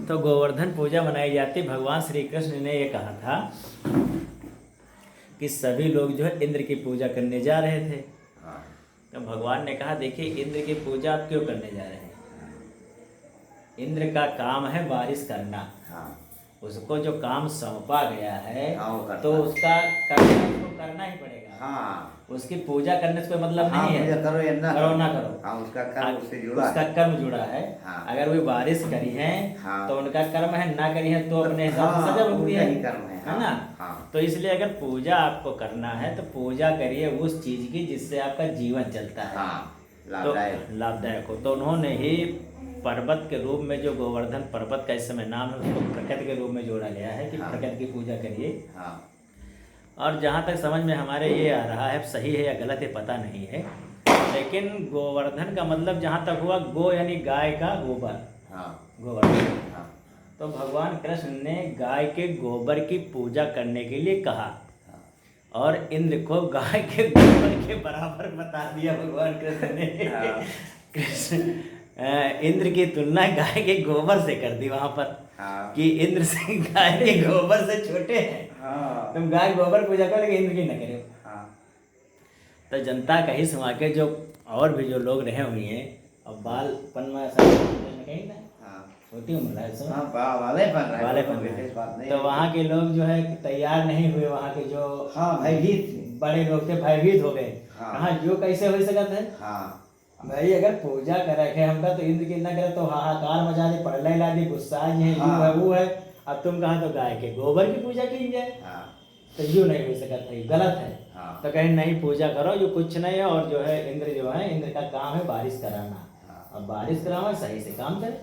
तो गोवर्धन पूजा मनाई जाती। भगवान श्री कृष्ण ने ये कहा था कि सभी लोग जो है इंद्र की पूजा करने जा रहे थे। तो भगवान ने कहा देखिए इंद्र की पूजा आप क्यों करने जा रहे हैं? इंद्र का काम है बारिश करना। उसको जो काम सौंपा गया है तो उसका उसको करना ही पड़ेगा। उसकी पूजा करने से कोई मतलब नहीं है करो या ना करो ना करो, उसका कर्म जुड़ा है। अगर वो बारिश करी है तो उनका कर्म है, ना करी है तो अपने हिसाब से सजा भुगती है ना। तो इसलिए अगर पूजा आपको करना है तो पूजा करिए उस चीज की जिससे आपका जीवन चलता है, तो लाभदायक हो। तो उन्होंने ही पर्वत के रूप में, जो गोवर्धन पर्वत का इस समय नाम है, उसको प्रकृति के रूप में जोड़ा गया है कि प्रकृति की पूजा करिए। और जहाँ तक समझ में हमारे ये आ रहा है, सही है या गलत है पता नहीं है, लेकिन गोवर्धन का मतलब जहाँ तक हुआ गो यानी गाय का गोबर, गोवर्धन। तो भगवान कृष्ण ने गाय के गोबर की पूजा करने के लिए कहा और इंद्र को गाय के गोबर के बराबर बता दिया भगवान कृष्ण ने। कृष्ण इंद्र की तुलना गाय के गोबर से कर दी वहां पर कि इंद्र से गाय के गोबर से छोटे हैं। तुम गाय गोबर पूजा करो लेकिन इंद्र की न करो। तो जनता कहीं सुना के जो और भी जो लोग रहे हुए हैं, अब बालपन में कहीं ना छोटी उम्र है तो वहाँ के लोग जो है तैयार नहीं हुए। वहाँ के जो भयभीत बड़े लोग थे, भयभीत हो गए। हाँ जो कैसे हो सकता है भाई, अगर पूजा कर रखे हमका तो इंद्र की न करे तो हाहाकार मचा दे, पढ़ ला दी, गुस्सा है वो है। अब तुम कहा तो गाय के गोबर की पूजा की जाए, तो यूँ नहीं हो सकता है, गलत है। तो कहीं नहीं पूजा करो, जो कुछ नहीं है। और जो है इंद्र का काम है बारिश कराना। अब बारिश कराना सही से काम करे।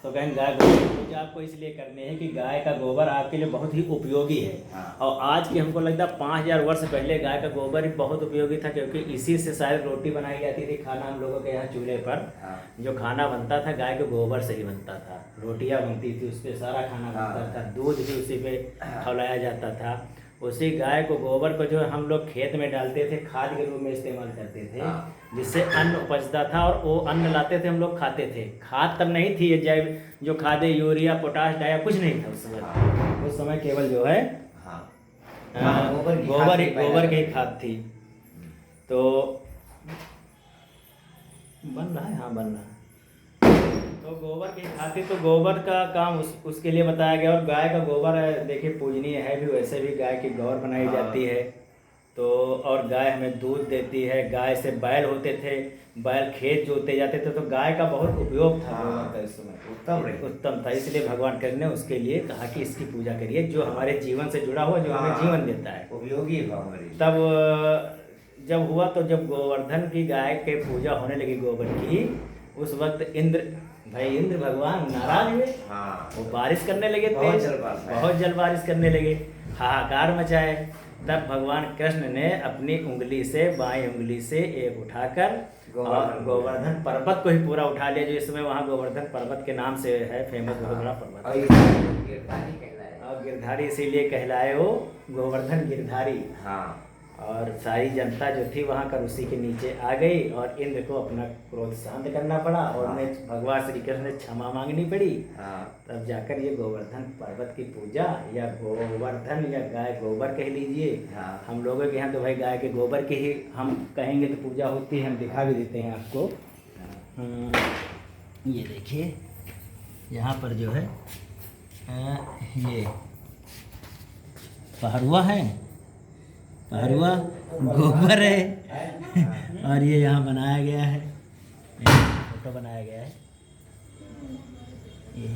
तो कहीं गाय गोबर की पूजा आपको इसलिए करनी है कि गाय का गोबर आपके लिए बहुत ही उपयोगी है। और आज की हमको लगता है 5000 वर्ष पहले गाय का गोबर ही बहुत उपयोगी था, क्योंकि इसी से शायद रोटी बनाई जाती थी। खाना हम लोगों के यहाँ चूल्हे पर जो खाना बनता था गाय के गोबर से ही बनता था। रोटियाँ बनती थी उस पर, सारा खाना बनता था, दूध भी उसी पे खौलाया जाता था। उसी गाय को गोबर को जो हम लोग खेत में डालते थे, खाद के रूप में इस्तेमाल करते थे, जिससे अन्न उपजता था और वो अन्न लाते थे, हम लोग खाते थे। खाद तब नहीं थी ये जैव जो खादे, यूरिया, पोटाश, डाया कुछ नहीं था उस समय केवल जो है गोबर की खाद थी। तो बन रहा है, हाँ बन रहा है। तो गोबर की खाद थी, तो गोबर का काम उसके लिए बताया गया। और गाय का गोबर देखिए पूजनीय है भी, वैसे भी गाय की गौर बनाई जाती है। तो और गाय हमें दूध देती है। गाय से बैल होते थे, बैल खेत जोते जाते थे, तो गाय का बहुत उपयोग था गोबर का इस समय, उत्तम था। इसलिए भगवान कृष्ण ने उसके लिए कहा कि इसकी पूजा करिए, जो हमारे जीवन से जुड़ा हुआ, जो हमें जीवन देता है, उपयोगी। तब जब हुआ तो जब गोवर्धन की गाय के पूजा होने लगी गोबर की, उस वक्त इंद्र भगवान नाराज हुए। वो बारिश करने लगे, बहुत जल बारिश करने लगे, हाहाकार मचाए। तब भगवान कृष्ण ने अपनी उंगली से, बाई उंगली से एक उठाकर और गोवर्धन पर्वत को ही पूरा उठा लिया, जो इस समय वहाँ गोवर्धन पर्वत के नाम से है फेमस, बहुत बड़ा पर्वत। और गिरधारी इसीलिए कहलाए वो गोवर्धन गिरधारी। और सारी जनता जो थी वहाँ कर उसी के नीचे आ गई और इंद्र को अपना क्रोध शांत करना पड़ा और उन्हें भगवान श्री कृष्ण ने क्षमा मांगनी पड़ी। तब जाकर ये गोवर्धन पर्वत की पूजा, या गोवर्धन या गाय गोबर कह लीजिए, हम लोगों के यहाँ तो भाई गाय के गोबर की ही हम कहेंगे तो पूजा होती है। हम दिखा भी देते हैं आपको। ये देखिए यहाँ पर जो है ये पहरुआ है, पहरुआ गोबर है और ये यहाँ बनाया गया है, फोटो बनाया गया है। ये